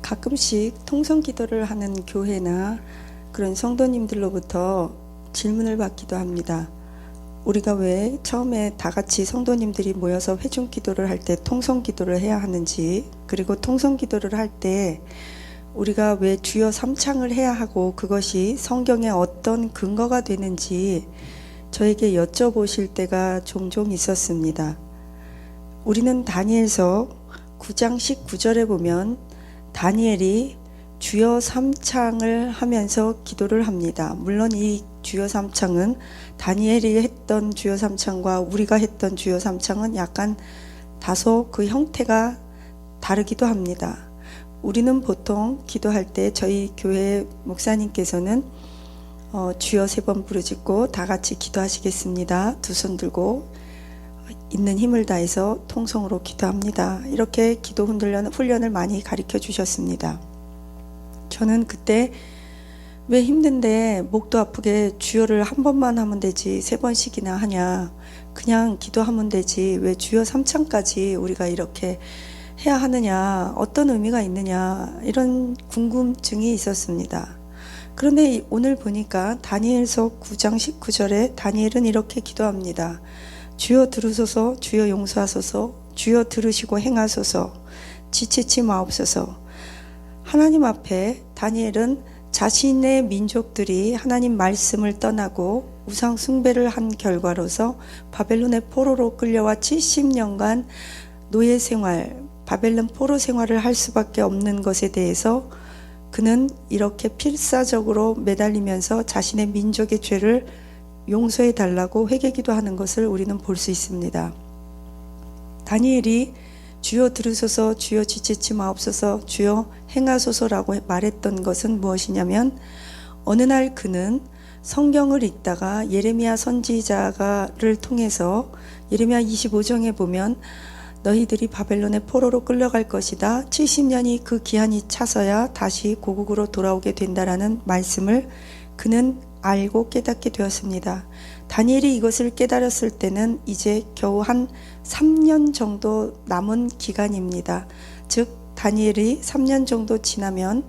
가끔씩 통성 기도를 하는 교회나 그런 성도님들로부터 질문을 받기도 합니다. 우리가 왜 처음에 다 같이 성도님들이 모여서 회중 기도를 할 때 통성 기도를 해야 하는지, 그리고 통성 기도를 할 때 우리가 왜 주여 삼창을 해야 하고 그것이 성경에 어떤 근거가 되는지 저에게 여쭤보실 때가 종종 있었습니다. 우리는 다니엘서 9장 19절에 보면 다니엘이 주여 삼창을 하면서 기도를 합니다. 물론 이 주여 삼창은 다니엘이 했던 주여 삼창과 우리가 했던 주여 삼창은 약간 다소 그 형태가 다르기도 합니다. 우리는 보통 기도할 때 저희 교회 목사님께서는 주여 3번 부르짖고 다 같이 기도하시겠습니다. 두 손 들고 있는 힘을 다해서 통성으로 기도합니다. 이렇게 기도 훈련을 많이 가르쳐 주셨습니다. 저는 그때 왜 힘든데 목도 아프게 주여를 한 번만 하면 되지 3번씩이나 하냐, 그냥 기도하면 되지 왜 주여 3창까지 우리가 이렇게 해야 하느냐, 어떤 의미가 있느냐, 이런 궁금증이 있었습니다. 그런데 오늘 보니까 다니엘서 9장 19절에 다니엘은 이렇게 기도합니다. 주여 들으소서, 주여 용서하소서, 주여 들으시고 행하소서, 지체치 마옵소서. 하나님 앞에 다니엘은 자신의 민족들이 하나님 말씀을 떠나고 우상 숭배를 한 결과로서 바벨론의 포로로 끌려와 70년간 노예 생활, 바벨론 포로 생활을 할 수밖에 없는 것에 대해서 그는 이렇게 필사적으로 매달리면서 자신의 민족의 죄를 용서해 달라고 회개기도 하는 것을 우리는 볼 수 있습니다. 다니엘이 주여 들으소서, 주여 지체치 마옵소서, 주여 행하소서라고 말했던 것은 무엇이냐면, 어느 날 그는 성경을 읽다가 예레미야 선지자를 통해서 예레미야 25장에 보면 너희들이 바벨론의 포로로 끌려갈 것이다. 70년이 그 기한이 차서야 다시 고국으로 돌아오게 된다라는 말씀을 그는 알고 깨닫게 되었습니다. 다니엘이 이것을 깨달았을 때는 이제 겨우 한 3년 정도 남은 기간입니다. 즉 다니엘이 3년 정도 지나면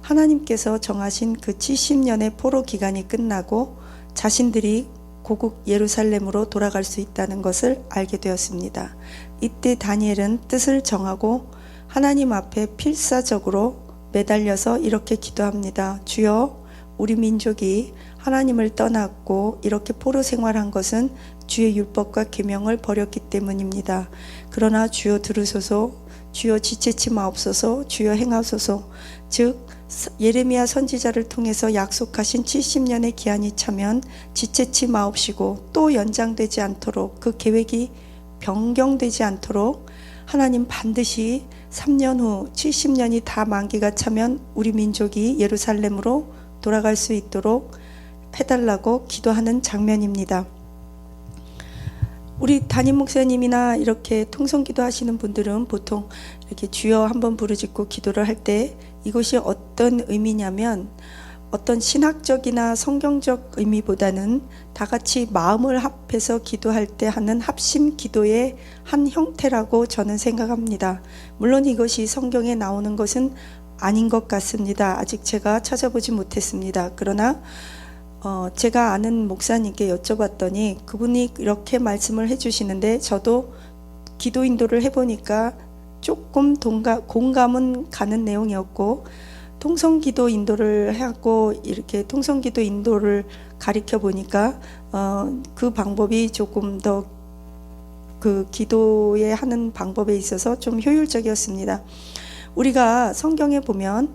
하나님께서 정하신 그 70년의 포로 기간이 끝나고 자신들이 고국 예루살렘으로 돌아갈 수 있다는 것을 알게 되었습니다. 이때 다니엘은 뜻을 정하고 하나님 앞에 필사적으로 매달려서 이렇게 기도합니다. 주여, 우리 민족이 하나님을 떠났고 이렇게 포로 생활한 것은 주의 율법과 계명을 버렸기 때문입니다. 그러나 주여 들으소서, 주여 지체치 마옵소서, 주여 행하소서. 즉 예레미야 선지자를 통해서 약속하신 70년의 기한이 차면 지체치 마옵시고 또 연장되지 않도록, 그 계획이 변경되지 않도록 하나님 반드시 3년 후 70년이 다 만기가 차면 우리 민족이 예루살렘으로 돌아갈 수 있도록 해달라고 기도하는 장면입니다. 우리 담임 목사님이나 이렇게 통성기도 하시는 분들은 보통 이렇게 주여 한번 부르짖고 기도를 할 때 이것이 어떤 의미냐면, 어떤 신학적이나 성경적 의미보다는 다 같이 마음을 합해서 기도할 때 하는 합심 기도의 한 형태라고 저는 생각합니다. 물론 이것이 성경에 나오는 것은 아닌 것 같습니다. 아직 제가 찾아보지 못했습니다. 그러나 제가 아는 목사님께 여쭤봤더니 그분이 이렇게 말씀을 해주시는데, 저도 기도 인도를 해보니까 조금 공감은 가는 내용이었고, 통성기도 인도를 하고 이렇게 통성기도 인도를 가르쳐 보니까 그 방법이 조금 더 그 기도에 하는 방법에 있어서 좀 효율적이었습니다. 우리가 성경에 보면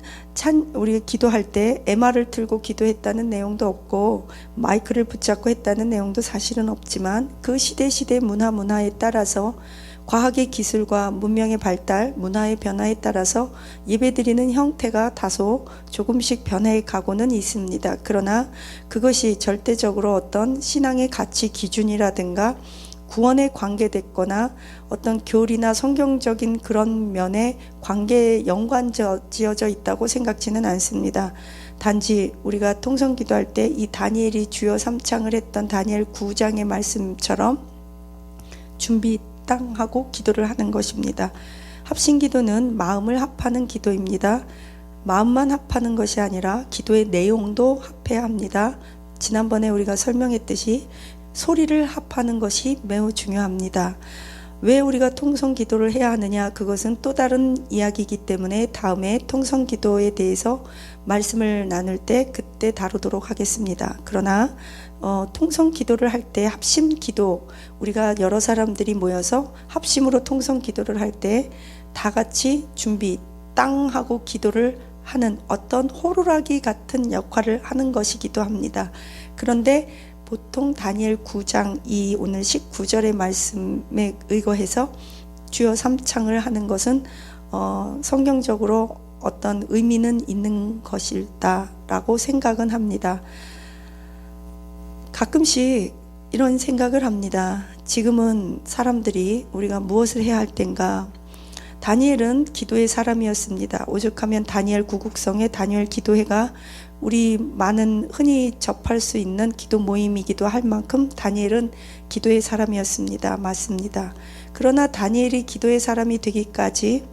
우리 기도할 때 MR을 들고 기도했다는 내용도 없고 마이크를 붙잡고 했다는 내용도 사실은 없지만, 그 시대 문화에 따라서 과학의 기술과 문명의 발달, 문화의 변화에 따라서 예배드리는 형태가 다소 조금씩 변해 가고는 있습니다. 그러나 그것이 절대적으로 어떤 신앙의 가치 기준이라든가 구원에 관계됐거나 어떤 교리나 성경적인 그런 면에 연관지어져 있다고 생각지는 않습니다. 단지 우리가 통성기도할 때 이 다니엘이 주여 삼창을 했던 다니엘 9장의 말씀처럼 준비 딱 하고 기도를 하는 것입니다. 합심기도는 마음을 합하는 기도입니다. 마음만 합하는 것이 아니라 기도의 내용도 합해야 합니다. 지난번에 우리가 설명했듯이 소리를 합하는 것이 매우 중요합니다. 왜 우리가 통성기도를 해야 하느냐? 그것은 또 다른 이야기이기 때문에 다음에 통성기도에 대해서 말씀을 나눌 때 그때 다루도록 하겠습니다. 그러나 통성기도를 할 때 합심기도, 우리가 여러 사람들이 모여서 합심으로 통성기도를 할 때 다 같이 준비 땅 하고 기도를 하는 어떤 호루라기 같은 역할을 하는 것이기도 합니다. 그런데 보통 다니엘 9장 이 오늘 19절의 말씀에 의거해서 주여 삼창을 하는 것은 성경적으로 어떤 의미는 있는 것일다라고 생각은 합니다. 가끔씩 이런 생각을 합니다. 지금은 사람들이 우리가 무엇을 해야 할 땐가? 다니엘은 기도의 사람이었습니다. 오죽하면 다니엘 구국성의 다니엘 기도회가 우리 많은 흔히 접할 수 있는 기도 모임이기도 할 만큼 다니엘은 기도의 사람이었습니다. 맞습니다. 그러나 다니엘이 기도의 사람이 되기까지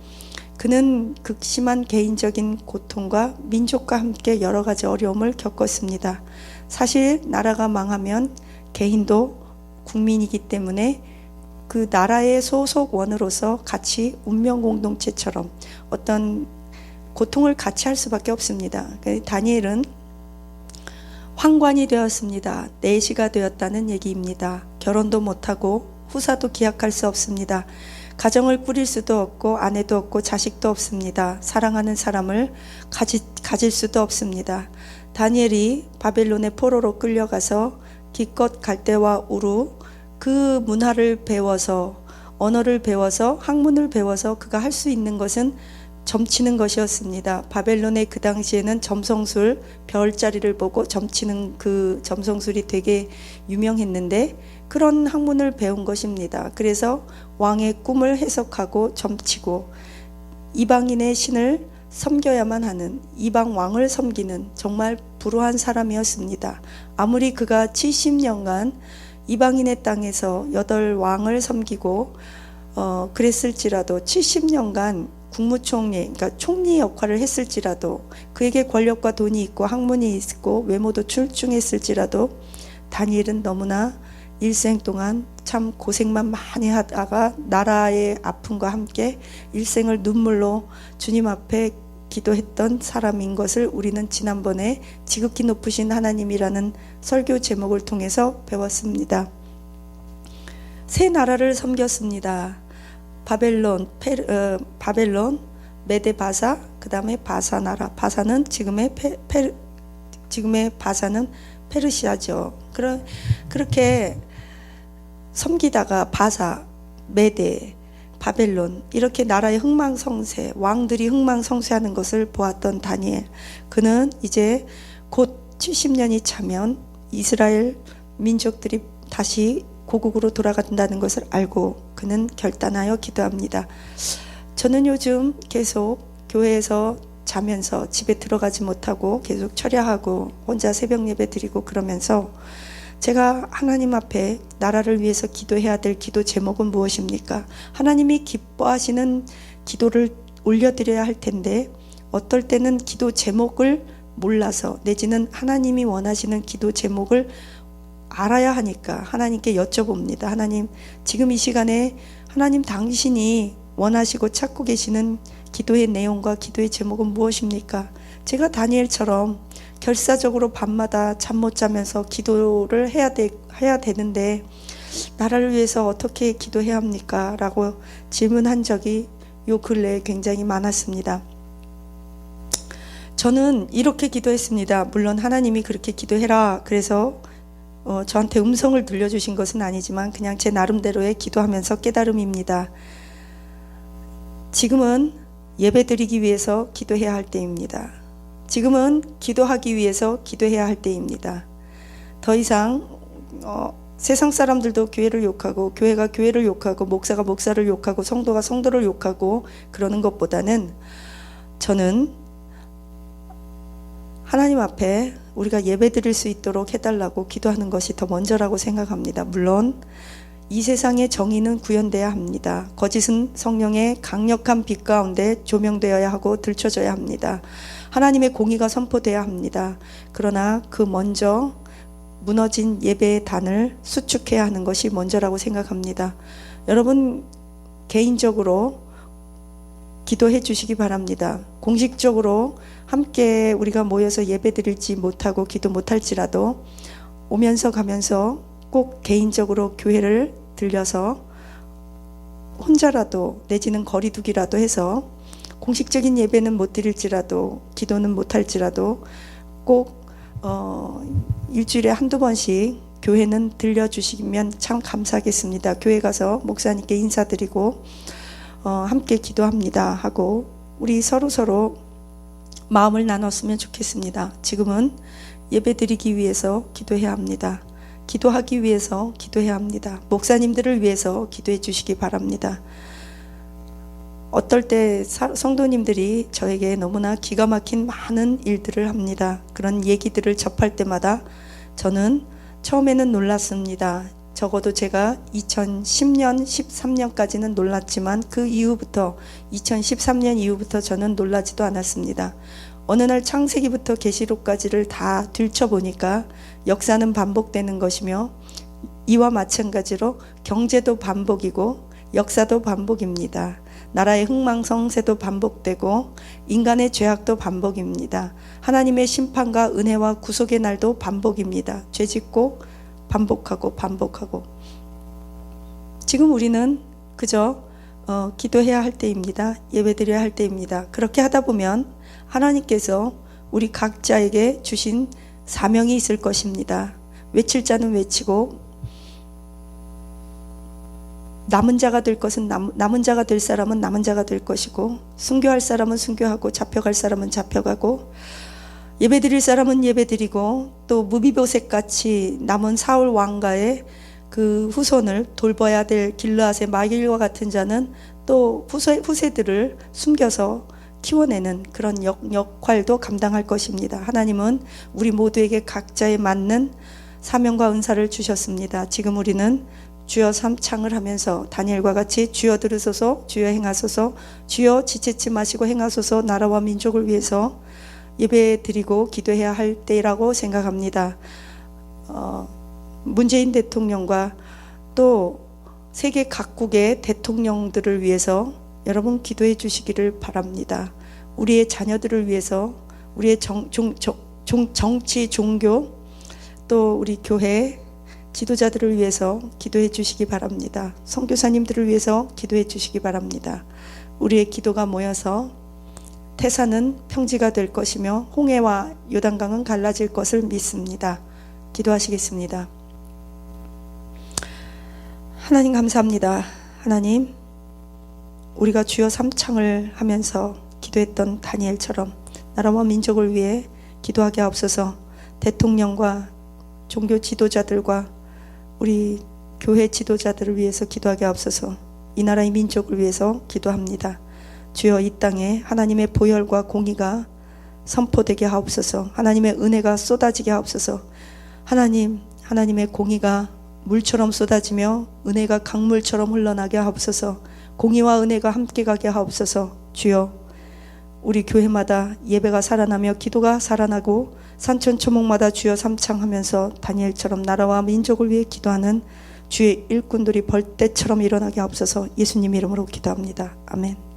그는 극심한 개인적인 고통과 민족과 함께 여러 가지 어려움을 겪었습니다. 사실 나라가 망하면 개인도 국민이기 때문에 그 나라의 소속원으로서 같이 운명 공동체처럼 어떤 고통을 같이 할 수밖에 없습니다. 다니엘은 황관이 되었습니다. 내시가 되었다는 얘기입니다. 결혼도 못하고 후사도 기약할 수 없습니다. 가정을 꾸릴 수도 없고 아내도 없고 자식도 없습니다. 사랑하는 사람을 가질 수도 없습니다. 다니엘이 바벨론의 포로로 끌려가서 기껏 갈대와 우루 그 문화를 배워서 언어를 배워서 학문을 배워서 그가 할 수 있는 것은 점치는 것이었습니다. 바벨론의 그 당시에는 점성술, 별자리를 보고 점치는 그 점성술이 되게 유명했는데 그런 학문을 배운 것입니다. 그래서 왕의 꿈을 해석하고 점치고 이방인의 신을 섬겨야만 하는, 이방 왕을 섬기는 정말 불우한 사람이었습니다. 아무리 그가 70년간 이방인의 땅에서 8왕을 섬기고 그랬을지라도 70년간 국무총리, 그러니까 총리 역할을 했을지라도 그에게 권력과 돈이 있고 학문이 있고 외모도 출중했을지라도 다니엘은 너무나 일생 동안 참 고생만 많이 하다가 나라의 아픔과 함께 일생을 눈물로 주님 앞에 기도했던 사람인 것을 우리는 지난번에 지극히 높으신 하나님이라는 설교 제목을 통해서 배웠습니다. 세 나라를 섬겼습니다. 바벨론, 메데바사, 그 다음에 바사 나라. 바사는 지금의 바사는 페르시아죠. 그렇게 섬기다가 바사, 메데, 바벨론 이렇게 나라의 흥망성쇠, 왕들이 흥망성쇠하는 것을 보았던 다니엘. 그는 이제 곧 70년이 차면 이스라엘 민족들이 다시 고국으로 돌아간다는 것을 알고 그는 결단하여 기도합니다. 저는 요즘 계속 교회에서 자면서 집에 들어가지 못하고 계속 철야하고 혼자 새벽 예배 드리고 그러면서 제가 하나님 앞에 나라를 위해서 기도해야 될 기도 제목은 무엇입니까? 하나님이 기뻐하시는 기도를 올려드려야 할 텐데 어떨 때는 기도 제목을 몰라서 내지는 하나님이 원하시는 기도 제목을 알아야 하니까 하나님께 여쭤봅니다. 하나님, 지금 이 시간에 하나님 당신이 원하시고 찾고 계시는 기도의 내용과 기도의 제목은 무엇입니까? 제가 다니엘처럼 결사적으로 밤마다 잠 못 자면서 기도를 해야 되는데 나라를 위해서 어떻게 기도해야 합니까? 라고 질문한 적이 요 근래에 굉장히 많았습니다. 저는 이렇게 기도했습니다. 물론 하나님이 그렇게 기도해라 그래서 저한테 음성을 들려주신 것은 아니지만 그냥 제 나름대로의 기도하면서 깨달음입니다. 지금은 예배드리기 위해서 기도해야 할 때입니다. 지금은 기도하기 위해서 기도해야 할 때입니다. 더 이상 세상 사람들도 교회를 욕하고 교회가 교회를 욕하고 목사가 목사를 욕하고 성도가 성도를 욕하고 그러는 것보다는 저는 하나님 앞에 우리가 예배 드릴 수 있도록 해달라고 기도하는 것이 더 먼저라고 생각합니다. 물론 이 세상의 정의는 구현돼야 합니다. 거짓은 성령의 강력한 빛 가운데 조명되어야 하고 들춰져야 합니다. 하나님의 공의가 선포돼야 합니다. 그러나 그 먼저 무너진 예배의 단을 수축해야 하는 것이 먼저라고 생각합니다. 여러분 개인적으로 기도해 주시기 바랍니다. 공식적으로 함께 우리가 모여서 예배 드릴지 못하고 기도 못할지라도 오면서 가면서 꼭 개인적으로 교회를 들려서 혼자라도 내지는 거리두기라도 해서 공식적인 예배는 못 드릴지라도 기도는 못할지라도 꼭 일주일에 한두 번씩 교회는 들려주시면 참 감사하겠습니다. 교회 가서 목사님께 인사드리고 함께 기도합니다 하고 우리 서로 마음을 나눴으면 좋겠습니다. 지금은 예배 드리기 위해서 기도해야 합니다. 기도하기 위해서 기도해야 합니다. 목사님들을 위해서 기도해 주시기 바랍니다. 어떨 때 성도님들이 저에게 너무나 기가 막힌 많은 일들을 합니다. 그런 얘기들을 접할 때마다 저는 처음에는 놀랐습니다. 적어도 제가 2010년, 13년까지는 놀랐지만 그 이후부터 2013년 이후부터 저는 놀라지도 않았습니다. 어느 날 창세기부터 계시록까지를 다 들춰보니까 역사는 반복되는 것이며 이와 마찬가지로 경제도 반복이고 역사도 반복입니다. 나라의 흥망성쇠도 반복되고 인간의 죄악도 반복입니다. 하나님의 심판과 은혜와 구속의 날도 반복입니다. 죄짓고 반복하고 지금 우리는 그저 기도해야 할 때입니다. 예배드려야 할 때입니다. 그렇게 하다 보면 하나님께서 우리 각자에게 주신 사명이 있을 것입니다. 외칠 자는 외치고 남은 자가 될 것은 남은 자가 될 사람은 남은 자가 될 것이고 순교할 사람은 순교하고 잡혀갈 사람은 잡혀가고 예배드릴 사람은 예배드리고 또 무비보셋같이 남은 사울 왕가의 그 후손을 돌봐야 될 길르앗의 마길과 같은 자는 또 후세들을 숨겨서 키워내는 그런 역할도 감당할 것입니다. 하나님은 우리 모두에게 각자에 맞는 사명과 은사를 주셨습니다. 지금 우리는 주여 삼창을 하면서 다니엘과 같이 주여 들으소서 주여 행하소서 주여 지체치 마시고 행하소서 나라와 민족을 위해서 예배 드리고 기도해야 할 때라고 생각합니다. 문재인 대통령과 또 세계 각국의 대통령들을 위해서 여러분 기도해 주시기를 바랍니다. 우리의 자녀들을 위해서 우리의 정치, 종교 또 우리 교회 지도자들을 위해서 기도해 주시기 바랍니다. 선교사님들을 위해서 기도해 주시기 바랍니다. 우리의 기도가 모여서 태산은 평지가 될 것이며 홍해와 요단강은 갈라질 것을 믿습니다. 기도하시겠습니다. 하나님 감사합니다. 하나님 우리가 주여 삼창을 하면서 기도했던 다니엘처럼 나라와 민족을 위해 기도하게 하옵소서. 대통령과 종교 지도자들과 우리 교회 지도자들을 위해서 기도하게 하옵소서. 이 나라의 민족을 위해서 기도합니다. 주여 이 땅에 하나님의 보혈과 공의가 선포되게 하옵소서. 하나님의 은혜가 쏟아지게 하옵소서. 하나님의 공의가 물처럼 쏟아지며 은혜가 강물처럼 흘러나게 하옵소서. 공의와 은혜가 함께 가게 하옵소서. 주여 우리 교회마다 예배가 살아나며 기도가 살아나고 산천초목마다 주여 삼창하면서 다니엘처럼 나라와 민족을 위해 기도하는 주의 일꾼들이 벌떼처럼 일어나게 하옵소서. 예수님 이름으로 기도합니다. 아멘.